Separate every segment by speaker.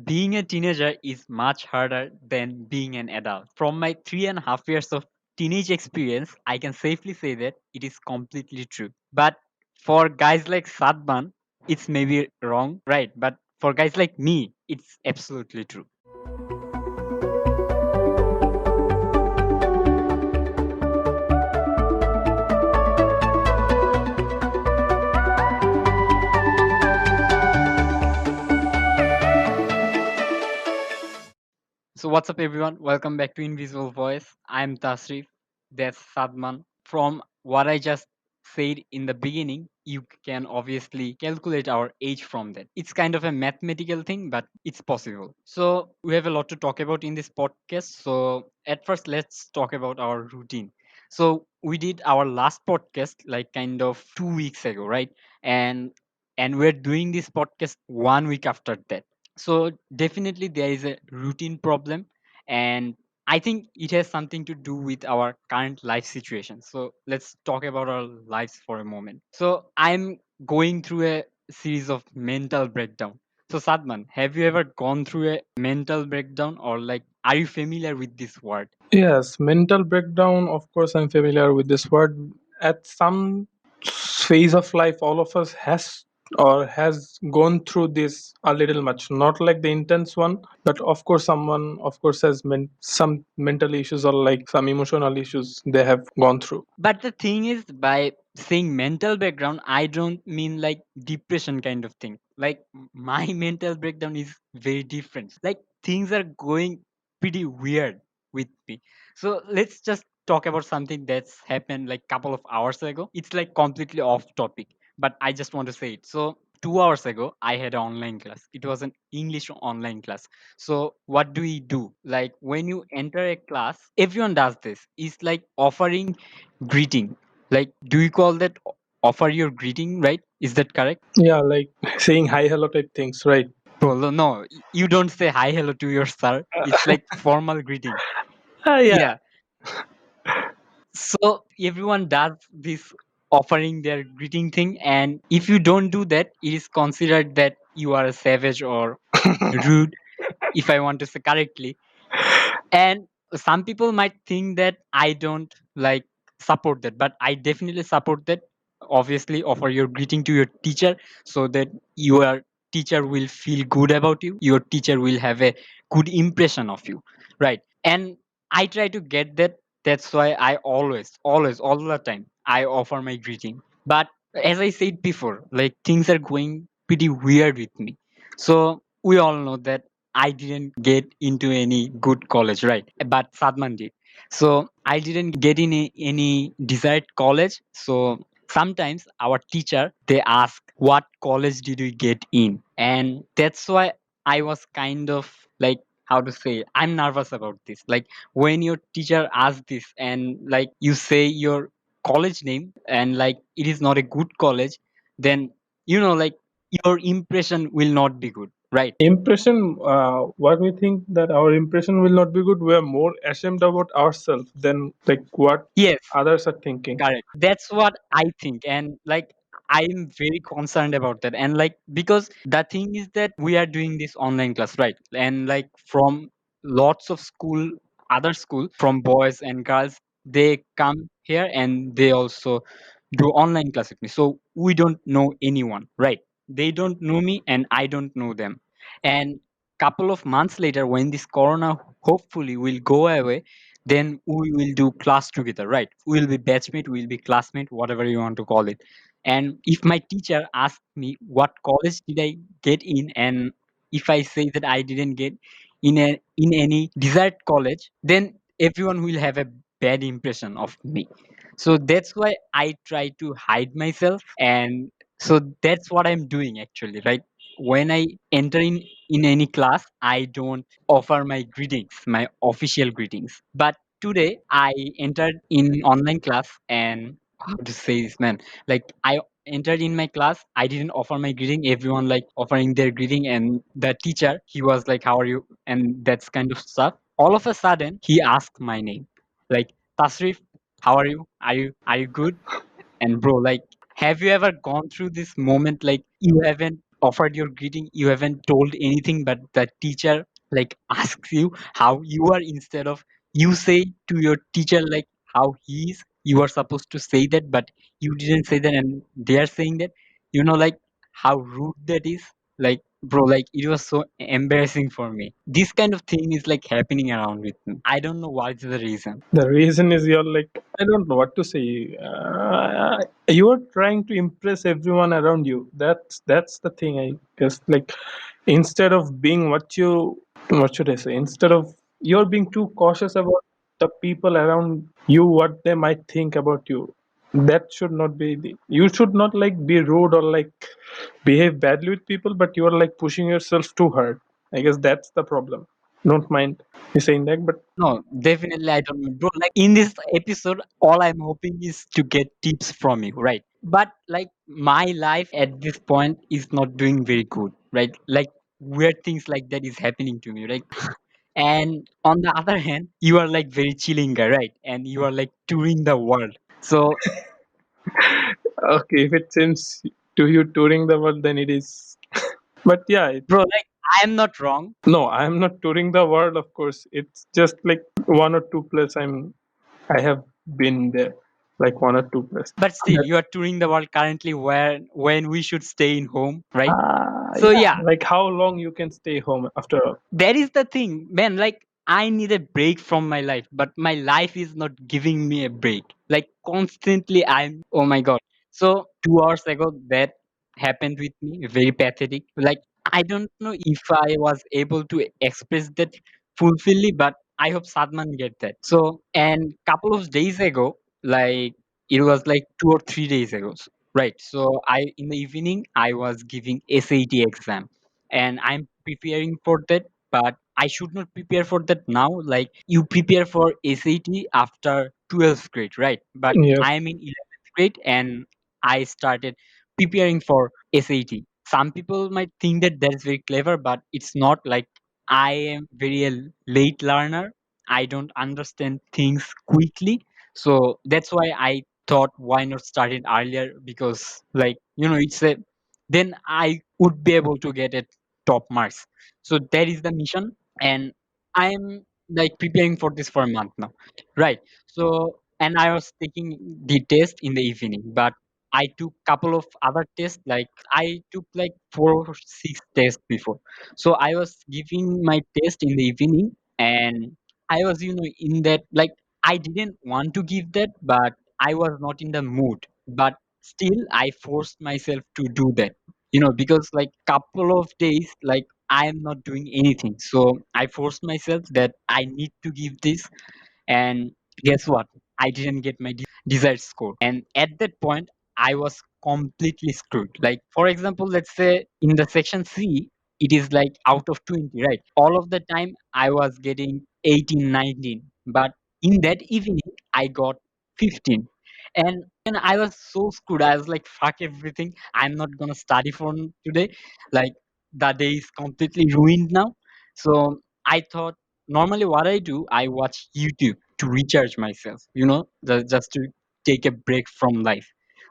Speaker 1: being a teenager is much harder than being an adult. From my 3.5 years of teenage experience, I can safely say that it is completely true. But for guys like Sadman, it's maybe wrong, right? But for guys like me, it's absolutely true. So what's up everyone? Welcome back to Invisible Voice. I'm Tasrif. That's Sadman. From what I just said in the beginning, you can obviously calculate our age from that. It's kind of a mathematical thing, but it's possible. So we have a lot to talk about in this podcast. So at first let's talk about our routine. So we did our last podcast like kind of 2 weeks ago, right? And we're doing this podcast 1 week after that. So definitely there is a routine problem, and I think it has something to do with our current life situation. So let's talk about our lives for a moment. So I'm going through a series of mental breakdown. So Sadman, have you ever gone through a mental breakdown, or like are you familiar with this word?
Speaker 2: Yes, mental breakdown. Of course, I'm familiar with this word. At some phase of life, all of us has gone through this a little much. Not like the intense one, but of course, someone of course has some mental issues or like some emotional issues they have gone through.
Speaker 1: But the thing is, by saying mental background, I don't mean like depression kind of thing. Like my mental breakdown is very different. Like things are going pretty weird with me. So let's just talk about something that's happened like couple of hours ago. It's like completely off topic, but I just want to say it. So 2 hours ago, I had an online class. It was an English online class. So what do we do? Like when you enter a class, everyone does this. It's like offering greeting. Like, do you call that offer your greeting, right? Is that correct?
Speaker 2: Yeah, like saying hi, hello type things, right?
Speaker 1: Well, no, you don't say hi, hello to your sir. It's like formal greeting.
Speaker 2: Yeah.
Speaker 1: Yeah. So everyone does this offering their greeting thing, and if you don't do that, it is considered that you are a savage or rude, if I want to say correctly. And some people might think that I don't like support that, but I definitely support that. Obviously offer your greeting to your teacher so that your teacher will feel good about you, your teacher will have a good impression of you, right? And I try to get that. That's why I always all the time I offer my greeting. But as I said before, like things are going pretty weird with me. So we all know that I didn't get into any good college, right? But Sadman did. So I didn't get in any desired college. So sometimes our teacher they ask, "What college did you get in?" And that's why I was kind of like, how to say, I'm nervous about this. Like when your teacher asks this and like you say your college name and like it is not a good college, then like your impression will not be good, right?
Speaker 2: Impression, what we think that our impression will not be good, we are more ashamed about ourselves than like what
Speaker 1: Yes,
Speaker 2: others are thinking.
Speaker 1: correct. That's what I think. And like, I'm very concerned about that. And like, because the thing is that we are doing this online class, right? And like, from lots of school, other school, from boys and girls, they come here and they also do online class with me. So we don't know anyone, right? They don't know me and I don't know them. And couple of months later, when this corona hopefully will go away, then we will do class together, right? We'll be batchmate, we'll be classmate, whatever you want to call it. And if my teacher asks me what college did I get in, and if I say that I didn't get in any desired college, then everyone will have a bad impression of me. So that's why I try to hide myself, and so that's what I'm doing actually, right? When I enter in any class, I don't offer my greetings, my official greetings. But today I entered in online class, and how to say this, man? Like I entered in my class, I didn't offer my greeting. Everyone like offering their greeting, and the teacher he was like, "How are you?" and that's kind of stuff. All of a sudden, he asked my name, like Tasrif, how are you? Are you good? And bro, like, have you ever gone through this moment like you haven't offered your greeting, you haven't told anything, but the teacher like asks you how you are, instead of you say to your teacher like how he is, you are supposed to say that, but you didn't say that, and they are saying that, like how rude that is. Like, bro, like it was so embarrassing for me. This kind of thing is like happening around with me. I don't know what's the reason.
Speaker 2: The reason is you're like, I don't know what to say. You are trying to impress everyone around you. That's the thing. I guess like instead of being what should I say? Instead of you're being too cautious about the people around you, what they might think about you. That should not be the. You should not like be rude or like behave badly with people, but you are like pushing yourself too hard. I guess that's the problem. Don't mind me saying that, but
Speaker 1: No, definitely I don't know. Bro, like in this episode, all I'm hoping is to get tips from you, right? But like my life at this point is not doing very good, right? Like weird things like that is happening to me, right? And on the other hand, you are like very chilling guy, right? And you are like touring the world. So,
Speaker 2: okay, if it seems to you touring the world, then it is. But yeah,
Speaker 1: bro, like I am not wrong,
Speaker 2: no, I am not touring the world. Of course, it's just like one or two places I have been there, like one or two places.
Speaker 1: but still you are touring the world currently where when we should stay in home, right? So
Speaker 2: Yeah,
Speaker 1: yeah,
Speaker 2: like how long you can stay home after all?
Speaker 1: that is the thing, man. Like I need a break from my life, but my life is not giving me a break. Like constantly I'm, oh my god. So 2 hours ago that happened with me, very pathetic. Like I don't know if I was able to express that fulfilly, but I hope Sadman get that. So, and couple of days ago, like it was like 2 or 3 days ago, right? So I, in the evening, I was giving SAT exam, and I'm preparing for that, but I should not prepare for that now. Like you prepare for SAT after 12th grade, right? But
Speaker 2: Yes,
Speaker 1: I am in 11th grade and I started preparing for SAT. Some people might think that that's very clever, but it's not. Like I am very a late learner. I don't understand things quickly. So that's why I thought why not start it earlier, because like it's a, then I would be able to get it top marks. So that is the mission, and I'm like preparing for this for a month now, right? So, and I was taking the test in the evening, but I took couple of other tests. Like I took like 4 or 6 tests before, so I was giving my test in the evening, and I was in that, like I didn't want to give that, but I was not in the mood. But still, I forced myself to do that, because like couple of days like I am not doing anything, so I forced myself that I need to give this. And guess what, I didn't get my desired score, and at that point I was completely screwed. Like for example, let's say in the section C, it is like out of 20, right? All of the time I was getting 18, 19, but in that evening I got 15. And I was so screwed. I was like, fuck everything. I'm not gonna study for today. Like the day is completely ruined now. So I thought, normally what I do, I watch YouTube to recharge myself, just to take a break from life.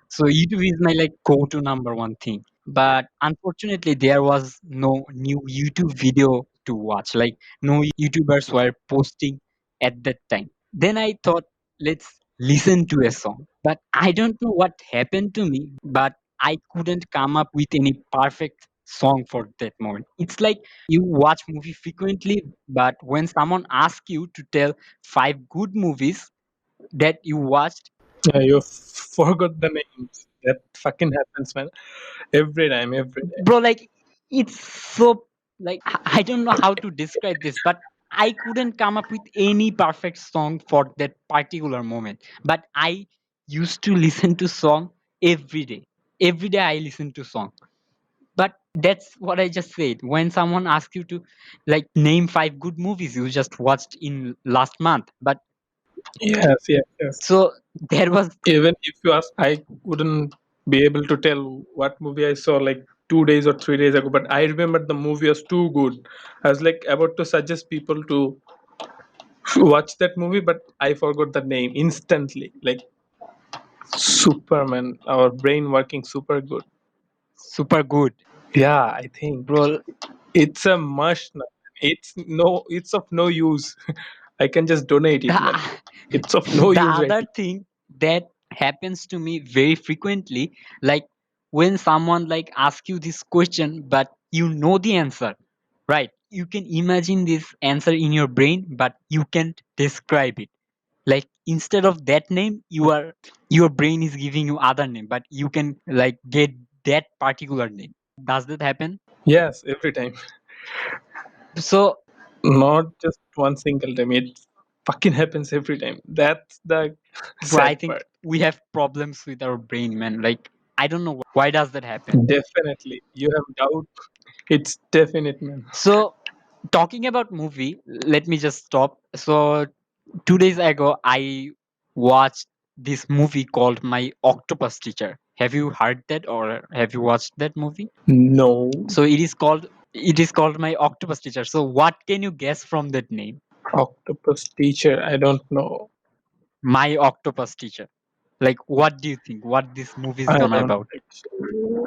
Speaker 1: So YouTube is my like go-to number one thing. But unfortunately, there was no new YouTube video to watch. Like no YouTubers were posting at that time. Then I thought, let's listen to a song. But I don't know what happened to me, but I couldn't come up with any perfect song for that moment. It's like you watch movie frequently, but when someone asks you to tell 5 good movies that you watched,
Speaker 2: yeah, you forgot the names. That fucking happens, man. Every time, every day.
Speaker 1: bro, like it's so, like I don't know how to describe this, but I couldn't come up with any perfect song for that particular moment. But I used to listen to song every day. Every day I listen to song. But that's what I just said. When someone asks you to like name 5 good movies you just watched in last month, but
Speaker 2: Yes, yes, yes.
Speaker 1: so there was,
Speaker 2: Even if you ask, I wouldn't be able to tell what movie I saw like 2 days or 3 days ago. But I remember the movie was too good. I was like about to suggest people to watch that movie, but I forgot the name instantly. Like Superman, our brain working super good.
Speaker 1: super good.
Speaker 2: Yeah, I think
Speaker 1: bro.
Speaker 2: it's a must now. It's of no use. I can just donate it, man.
Speaker 1: the,
Speaker 2: It's of no
Speaker 1: the
Speaker 2: use right
Speaker 1: other thing that happens to me very frequently, like when someone like asks you this question but you know the answer, right? You can imagine this answer in your brain but you can't describe it. Like instead of that name, your brain is giving you other name but you can like get that particular name. Does that happen?
Speaker 2: Yes, every time.
Speaker 1: So
Speaker 2: Not just one single time. It fucking happens every time. That's the
Speaker 1: bro, I
Speaker 2: sad
Speaker 1: think
Speaker 2: part.
Speaker 1: we have problems with our brain, man. Like I don't know why does that happen.
Speaker 2: Definitely. You have doubt. It's definite, man.
Speaker 1: So talking about movie, let me just stop. So 2 days ago I watched this movie called My Octopus Teacher. Have you heard that or have you watched that movie?
Speaker 2: No.
Speaker 1: So it is called My Octopus Teacher. So what can you guess from that name?
Speaker 2: Octopus teacher. I don't know.
Speaker 1: My Octopus Teacher. Like what do you think? What this movie is
Speaker 2: I
Speaker 1: gonna
Speaker 2: don't
Speaker 1: about?
Speaker 2: actually.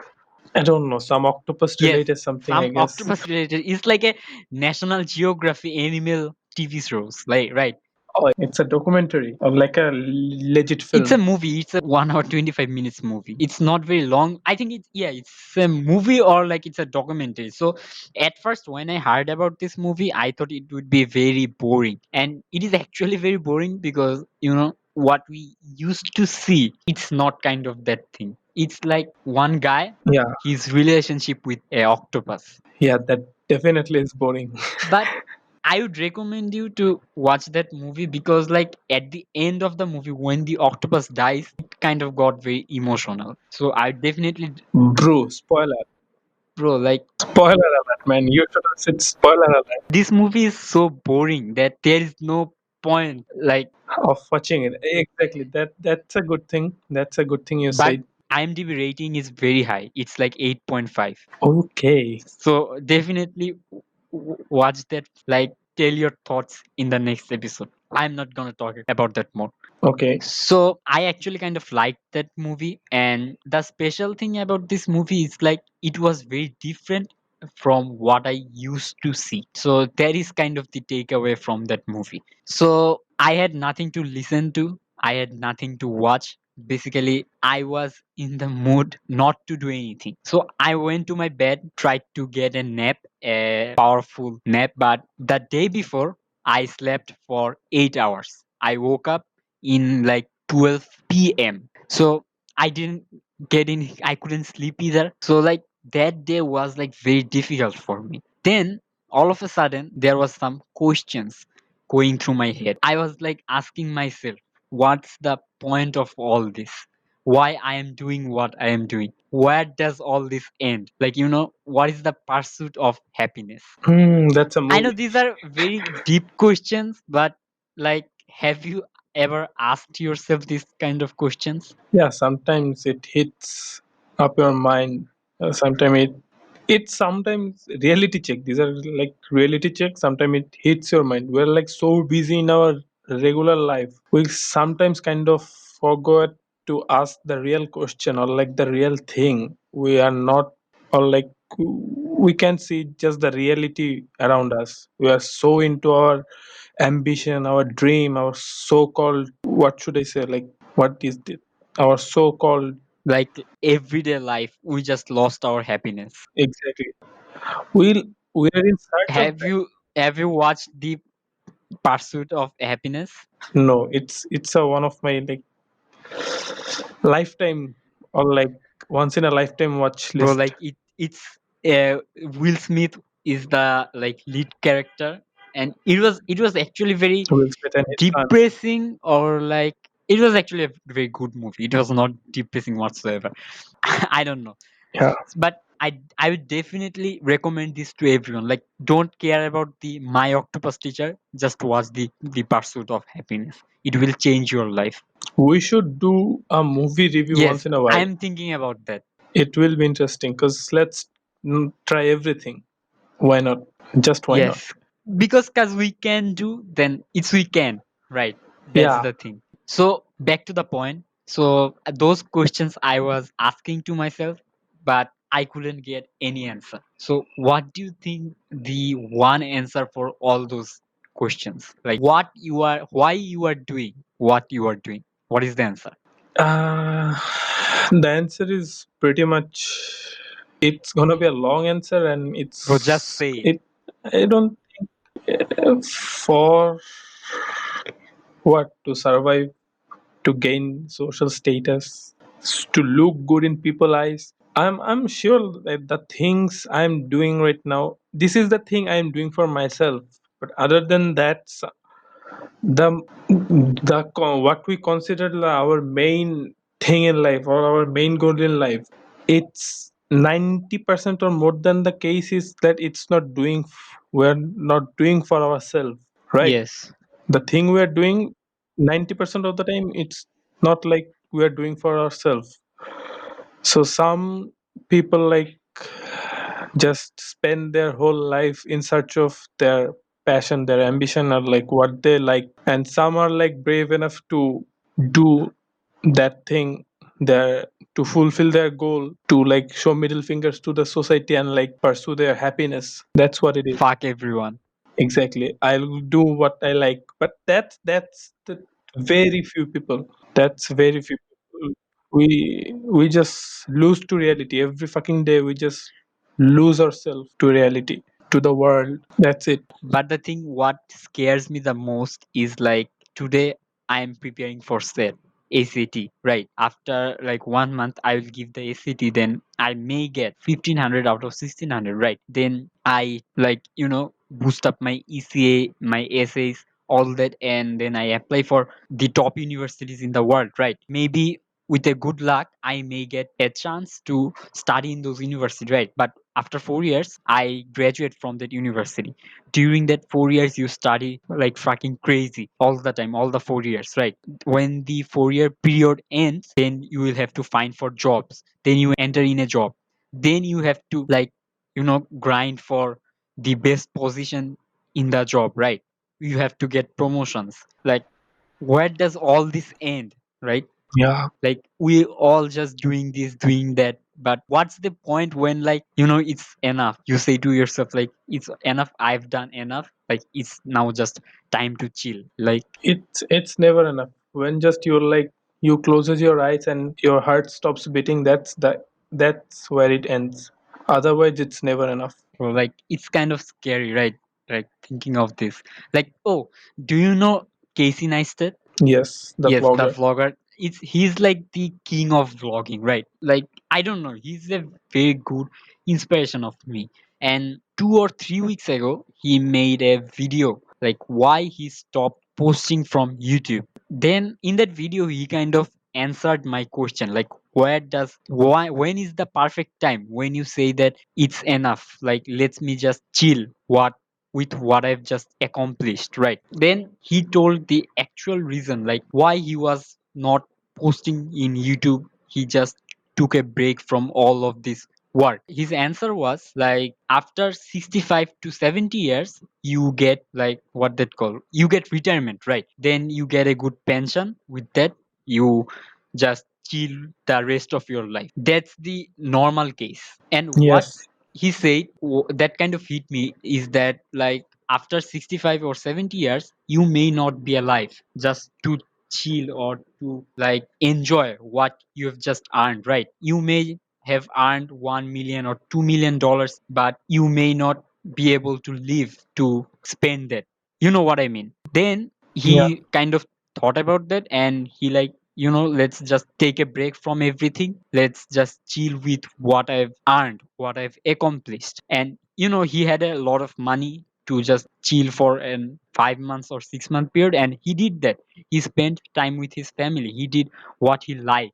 Speaker 2: I don't know. Some octopus
Speaker 1: Yes,
Speaker 2: related something, I
Speaker 1: some
Speaker 2: guess.
Speaker 1: octopus related. It's like a National Geography animal TV shows, like right?
Speaker 2: Oh, it's a documentary or like a legit
Speaker 1: It's a
Speaker 2: film.
Speaker 1: movie. It's a 1 hour 25 minutes movie. It's not very long. I think it's yeah, it's a movie or like it's a documentary. So at first when I heard about this movie, I thought it would be very boring. And it is actually very boring because what we used to see, it's not kind of that thing. It's like one guy,
Speaker 2: Yeah,
Speaker 1: his relationship with a octopus.
Speaker 2: yeah, that definitely is boring.
Speaker 1: But I would recommend you to watch that movie because, like, at the end of the movie, when the octopus dies, it kind of got very emotional. So I definitely,
Speaker 2: Bro, spoiler.
Speaker 1: bro, like,
Speaker 2: Spoiler alert, man. You should have said spoiler alert
Speaker 1: this movie is so boring that there is no point. Like,
Speaker 2: of watching it. Exactly. That's a good thing. That's a good thing you
Speaker 1: but
Speaker 2: said.
Speaker 1: IMDb rating is very high. It's like 8.5.
Speaker 2: Okay.
Speaker 1: So definitely watch that. Like, tell your thoughts in the next episode. I'm not gonna talk about that more.
Speaker 2: Okay.
Speaker 1: So I actually kind of liked that movie, and the special thing about this movie is like it was very different from what I used to see. So that is kind of the takeaway from that movie. So I had nothing to listen to, I had nothing to watch. Basically, I was in the mood not to do anything. So I went to my bed, tried to get a nap, a powerful nap, but the day before I slept for 8 hours. I woke up in like 12 p.m. So I didn't get in, I couldn't sleep either. So like that day was like very difficult for me. Then all of a sudden there was some questions going through my head. I was like asking myself, what's the point of all this? Why I am doing what I am doing? Where does all this end? Like, what is the pursuit of happiness?
Speaker 2: That's a
Speaker 1: I know
Speaker 2: movie.
Speaker 1: these are very deep questions, but like, have you ever asked yourself these kind of questions?
Speaker 2: Yeah, sometimes it hits up your mind. Sometimes it sometimes reality check. These are like reality check. Sometimes it hits your mind. We're like so busy in our regular life. We sometimes kind of forgot to ask the real question or like the real thing. We are not or like we can see just the reality around us. We are so into our ambition, our dream, our so-called, what should I say, like what is it, our so-called.
Speaker 1: Like everyday life, we just lost our happiness.
Speaker 2: Exactly. we'll we are in search of
Speaker 1: Have
Speaker 2: that.
Speaker 1: you have you watched the pursuit of happiness?
Speaker 2: No, it's a one of my like lifetime or like once in a lifetime watch
Speaker 1: Bro,
Speaker 2: list.
Speaker 1: like it's uh, Will Smith is the like lead character, and it was actually very
Speaker 2: Will Smith and his son.
Speaker 1: depressing, or like it was actually a very good movie. It was not depressing whatsoever. I don't know,
Speaker 2: Yeah,
Speaker 1: but I would definitely recommend this to everyone. Like, don't care about the My Octopus Teacher, just watch the Pursuit of Happiness. It will change your life.
Speaker 2: we should do a movie review once
Speaker 1: Yes,
Speaker 2: in a while.
Speaker 1: I'm thinking about that.
Speaker 2: It will be interesting because let's try everything. Why not? Just why not?
Speaker 1: Yes, because we can do, then it's we can, right? That's
Speaker 2: Yeah.
Speaker 1: the thing. So back to the point. So those questions I was asking to myself, but I couldn't get any answer. So what do you think the one answer for all those questions? Like what you are, why you are doing what you are doing? What is the answer?
Speaker 2: Uh, the answer is pretty much. It's gonna be a long answer, and
Speaker 1: Bro, just
Speaker 2: it's
Speaker 1: say it.
Speaker 2: it. I don't for what to survive, to gain social status, to look good in people's eyes. I'm sure that the things I'm doing right now, this is the thing I'm doing for myself. But other than that, the what we consider our main thing in life or our main goal in life, it's 90% or more than the case is that it's not doing. We're not doing for ourselves, right?
Speaker 1: Yes.
Speaker 2: The thing we are doing 90% of the time, it's not like we are doing for ourselves. So some people like just spend their whole life in search of their passion, their ambition, or like what they like, and some are like brave enough to do that thing there, to fulfill their goal, to like show middle fingers to the society and like pursue their happiness. That's what it is.
Speaker 1: Fuck everyone.
Speaker 2: Exactly. I'll do what I like. But that's the very few people. That's very few people. We just lose to reality. Every fucking day we just lose ourselves to reality, to the world. That's it.
Speaker 1: But the thing what scares me the most is like today I am preparing for set ACT, right? After like 1 month I will give the ACT, then I may get 1500 out of 1600, right? Then I like boost up my ECA, my essays, all that, and then I apply for the top universities in the world, right? Maybe with a good luck I may get a chance to study in those universities, right? But after 4 years I graduate from that university. During that 4 years you study like fucking crazy all the time, all the 4 years, right? When the 4 year period ends, then you will have to find for jobs, then you enter in a job, then you have to like grind for the best position in the job, right? You have to get promotions. Like where does all this end, right?
Speaker 2: Yeah.
Speaker 1: Like we all just doing this, doing that, but what's the point when like it's enough? You say to yourself like it's enough, I've done enough, like it's now just time to chill, like
Speaker 2: It's never enough. When just you're like you closes your eyes and your heart stops beating, that's where it ends. Otherwise it's never enough.
Speaker 1: well, like it's kind of scary, right? Like thinking of this, like, oh, do you know Casey Neistat?
Speaker 2: Yes, the
Speaker 1: Yes, the
Speaker 2: vlogger.
Speaker 1: vlogger. He's like the king of vlogging, right? Like I don't know, he's a very good inspiration of me. And 2 or 3 weeks ago, he made a video like why he stopped posting from YouTube. Then in that video, he kind of answered my question, like why when is the perfect time when you say that it's enough? Like let me just chill. With what I've just accomplished, right? Then he told the actual reason, like why he was not posting in YouTube. He just took a break from all of this work. His answer was like after 65 to 70 years, you get like what that call, you get retirement, right? Then you get a good pension. With that, you just chill the rest of your life. That's the normal case. And what
Speaker 2: Yes.
Speaker 1: he said that kind of hit me is that like after 65 or 70 years you may not be alive just to chill or to like enjoy what you have just earned, right? You may have earned 1 million or 2 million dollars, but you may not be able to live to spend that. You know what I mean? Then
Speaker 2: Yeah.
Speaker 1: he kind of thought about that, and he like let's just take a break from everything, let's just chill with what I've earned, what I've accomplished. And he had a lot of money to just chill for an 5 months or 6 month period, and he did that. He spent time with his family, he did what he liked,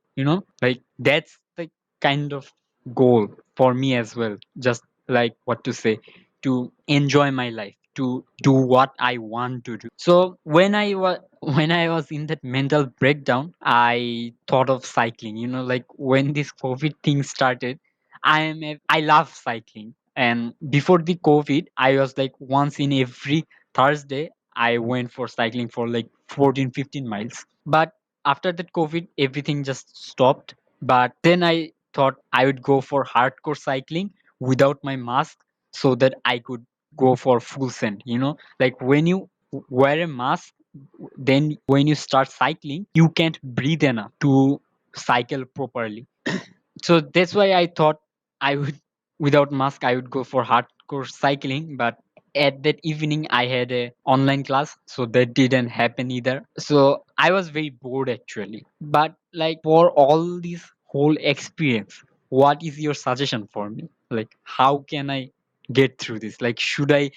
Speaker 1: like that's the kind of goal for me as well. Just like what to say, to enjoy my life, to do what I want to do. So when I was in that mental breakdown, I thought of cycling. Like when this COVID thing started, I love cycling. And before the COVID, I was like once in every Thursday I went for cycling for like 14, 15 miles. But after that COVID, everything just stopped. But then I thought I would go for hardcore cycling without my mask so that I could go for full send. Like when you wear a mask, then when you start cycling, you can't breathe enough to cycle properly. So that's why I thought I would, without mask, I would go for hardcore cycling. But at that evening, I had a online class, so that didn't happen either. So I was very bored actually. But like for all this whole experience, what is your suggestion for me? Like, how can I get through this? Like, should I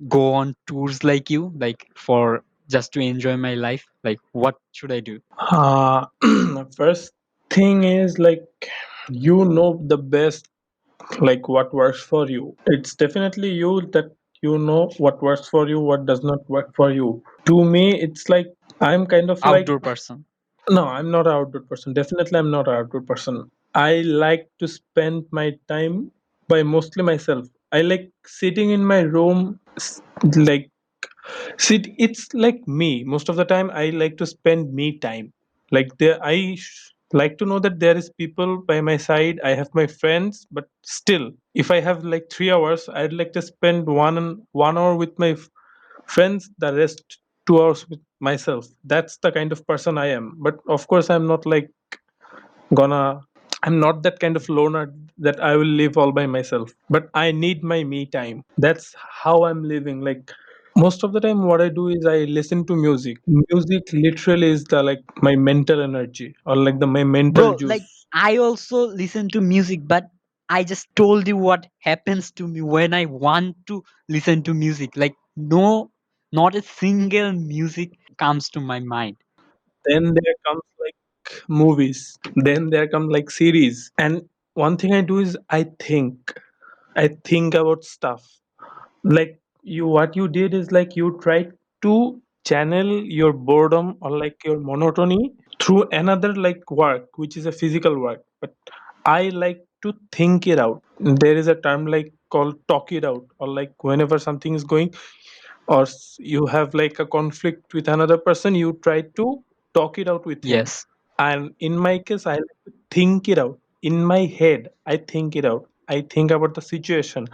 Speaker 1: go on tours like you, like for just to enjoy my life? Like, what should I do?
Speaker 2: uh, First thing is like, you know the best, like what works for you. It's definitely you that you know what works for you, what does not work for you. To me, it's like, I'm kind of like,
Speaker 1: Outdoor person.
Speaker 2: no, I'm not an outdoor person. Definitely, I'm not an outdoor person. I like to spend my time by mostly myself. I like sitting in my room, like sit. It's like me. Most of the time, I like to spend me time. Like there, like to know that there is people by my side. I have my friends, but still, if I have like 3 hours, I'd like to spend 1 hour with my friends, the rest 2 hours with myself. That's the kind of person I am. But of course, gonna I'm not that kind of loner that I will live all by myself, but I need my me time. That's how I'm living. Like most of the time what I do is I listen to music. Music literally is the like my mental energy, or like the my mental
Speaker 1: Bro, like
Speaker 2: juice.
Speaker 1: I also listen to music, but I just told you what happens to me when I want to listen to music. Like, no, not a single music comes to my mind.
Speaker 2: Then there comes like movies, then there come like series. And one thing I do is I think about stuff. Like you, what you did is like you tried to channel your boredom or like your monotony through another like work, which is a physical work. But I like to think it out. There is a term like called talk it out, or like whenever something is going, or you have like a conflict with another person, you try to talk it out with him.
Speaker 1: Yes.
Speaker 2: And in my case, I like to think it out in my head. I think it out. I think about the situation.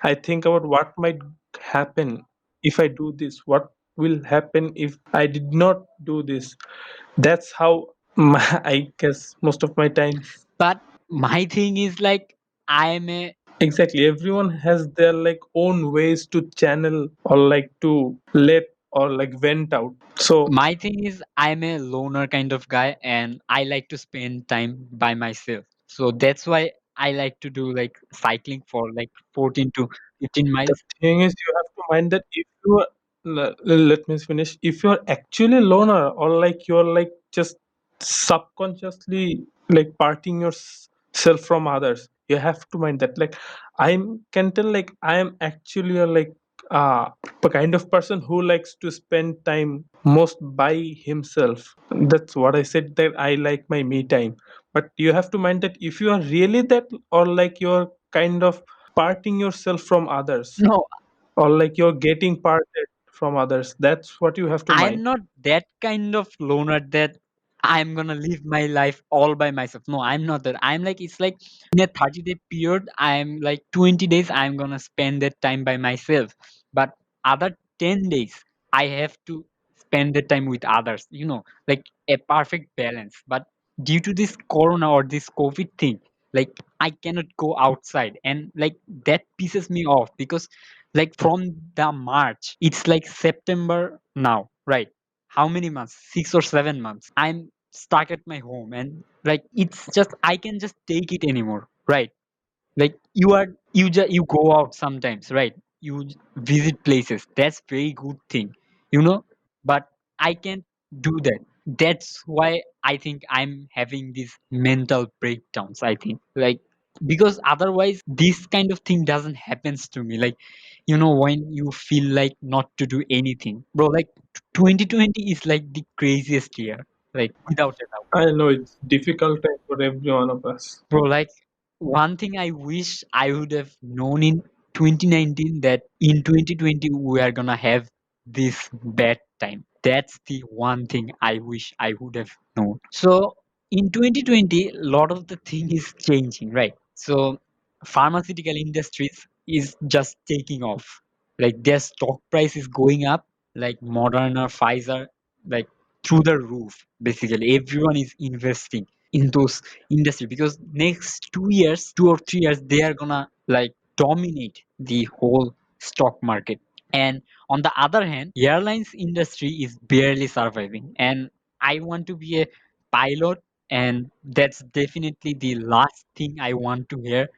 Speaker 2: I think about what might happen if I do this, what will happen if I did not do this. That's how I guess most of my time.
Speaker 1: But my thing is like I'm a
Speaker 2: Exactly, everyone has their like own ways to channel or like to let or like vent out. So
Speaker 1: my thing is I'm a loner kind of guy and I like to spend time by myself. So that's why I like to do like cycling for like 14 to 15
Speaker 2: the
Speaker 1: miles.
Speaker 2: thing is, you have to mind that if you are, let me finish. If you're actually loner, or like you're like just subconsciously like parting yourself from others, you have to mind that. Like I can tell, like I am actually a like uh a kind of person who likes to spend time most by himself. That's what I said, that I like my me time. But you have to mind that if you are really that, or like you're kind of parting yourself from others,
Speaker 1: No,
Speaker 2: or like you're getting parted from others, that's what you have to
Speaker 1: I'm
Speaker 2: mind.
Speaker 1: not that kind of loner that I'm gonna live my life all by myself. No, I'm not that. I'm like, it's like in a 30-day period, I'm like 20 days I'm gonna spend that time by myself. But other 10 days, I have to spend the time with others, like a perfect balance. But due to this corona or this COVID thing, like I cannot go outside and like that pisses me off because like from the March, it's like September now, right? How many months? 6 or 7 months. I'm stuck at my home and like it's just I can just take it anymore, right? Like you go out sometimes, right? You visit places. That's very good thing, you know. But I can't do that. That's why I think I'm having these mental breakdowns. I think like because otherwise this kind of thing doesn't happens to me. Like when you feel like not to do anything, bro. Like 2020 is like the craziest year, like without a doubt.
Speaker 2: I know it's difficult time for every one of us.
Speaker 1: Bro, like one thing I wish I would have known in 2019 that in 2020 we are gonna have this bad time. That's the one thing I wish I would have known. So in 2020, a lot of the thing is changing, right? So pharmaceutical industries is just taking off. Like their stock price is going up, like Moderna, Pfizer, like through the roof. Basically, everyone is investing in those industry because next 2 years, 2 or 3 years, they are gonna like dominate the whole stock market. And on the other hand, airlines industry is barely surviving. And I want to be a pilot, and that's definitely the last thing I want to hear,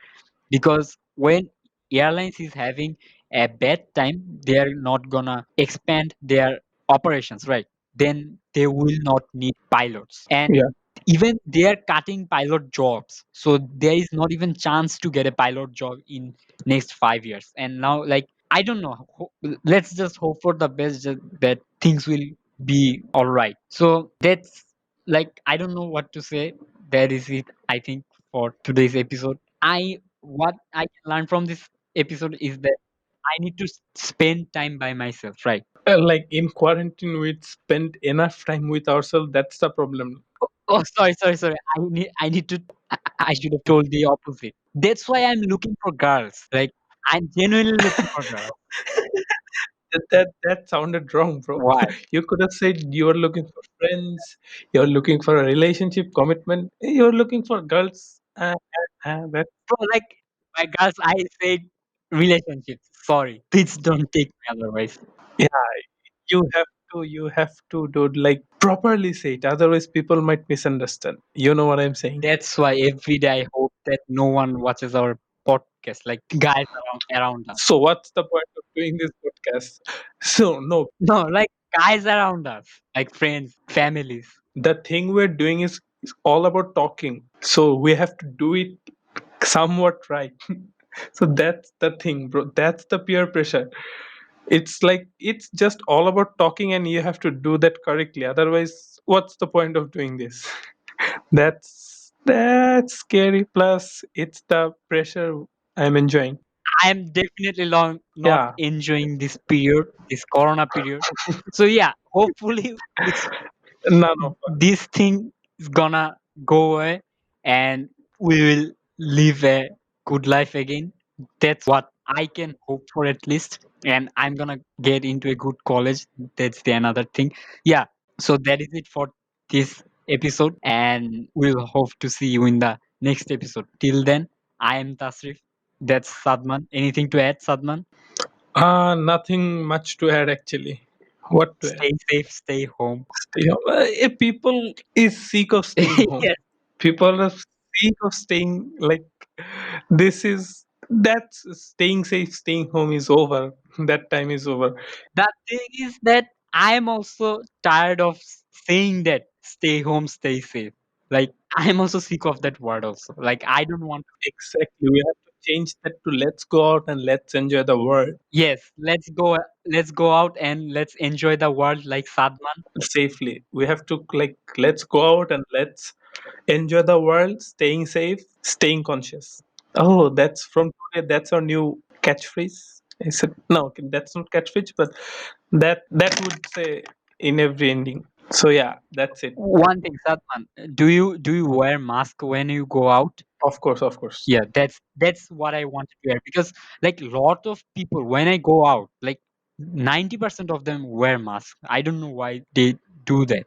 Speaker 1: because when airlines is having a bad time, they are not gonna expand their operations, right? Then they will not need pilots, and
Speaker 2: Yeah.
Speaker 1: even they are cutting pilot jobs, so there is not even chance to get a pilot job in next 5 years. And now, like, I don't know, let's just hope for the best, that things will be all right. So that's, like, I don't know what to say. That is it, I think, for today's episode. What I can learn from this episode is that I need to spend time by myself, right?
Speaker 2: Like in quarantine, we spend enough time with ourselves. That's the problem.
Speaker 1: Oh, sorry. I need to. I should have told the opposite. That's why I'm looking for girls. Like, I'm genuinely looking for girls.
Speaker 2: That sounded wrong, bro.
Speaker 1: Why?
Speaker 2: You could have said you're looking for friends, you're looking for a relationship commitment, you're looking for girls. That
Speaker 1: Bro, like, my girls, I said relationships. Sorry. Please don't take me otherwise.
Speaker 2: yeah, you have to do like properly say it. Otherwise, people might misunderstand. You know what I'm saying?
Speaker 1: That's why every day I hope that no one watches our podcast, like guys around us.
Speaker 2: So what's the point of doing this podcast? So no,
Speaker 1: No, like guys around us, like friends, families.
Speaker 2: the thing we're doing is all about talking. So we have to do it somewhat right. So that's the thing, bro. That's the peer pressure. It's like it's just all about talking and you have to do that correctly. Otherwise, what's the point of doing this? That's scary. Plus, it's the pressure I'm enjoying.
Speaker 1: I am definitely long not
Speaker 2: Yeah,
Speaker 1: enjoying this period, this Corona period. So yeah, hopefully it's
Speaker 2: none of us.
Speaker 1: this thing is gonna go away, and we will live a good life again. That's what I can hope for, at least. And I'm gonna get into a good college. That's the another thing. Yeah. So that is it for this episode, and we'll hope to see you in the next episode. Till then, I am Tasrif. That's Sadman. Anything to add, Sadman?
Speaker 2: Nothing much to add actually. What to add?
Speaker 1: Stay safe, stay home.
Speaker 2: People is sick of staying home.
Speaker 1: Yes.
Speaker 2: People are sick of staying like this is that's staying safe, staying home is over. That time is over.
Speaker 1: The thing is that I'm also tired of saying that stay home, stay safe. Like, I'm also sick of that word also. Like, I don't want to.
Speaker 2: Exactly. We have to change that to let's go out and let's enjoy the world
Speaker 1: Yes, let's go out and let's enjoy the world like Sadman.
Speaker 2: safely. We have to like let's go out and let's enjoy the world, staying safe, staying conscious. Oh, that's from today. That's our new catchphrase. I said no, okay, that's not catchphrase, but that would say in every ending. So yeah, that's it.
Speaker 1: One thing, Sadman, do you wear mask when you go out?
Speaker 2: Of course, of course.
Speaker 1: Yeah, that's what I wanted to hear, because like lot of people when I go out, like 90% of them wear masks. I don't know why they do that.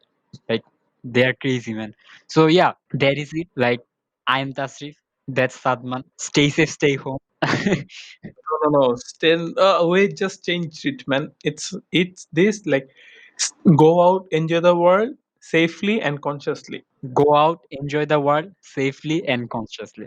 Speaker 1: Like, they're crazy, man. So yeah, that is it. Like, I am Tasrif. That's Sadman. Stay safe, stay home.
Speaker 2: No, no, no. Still, we just changed it, man. It's this like go out, enjoy the world safely and consciously.
Speaker 1: Go out, enjoy the world safely and consciously.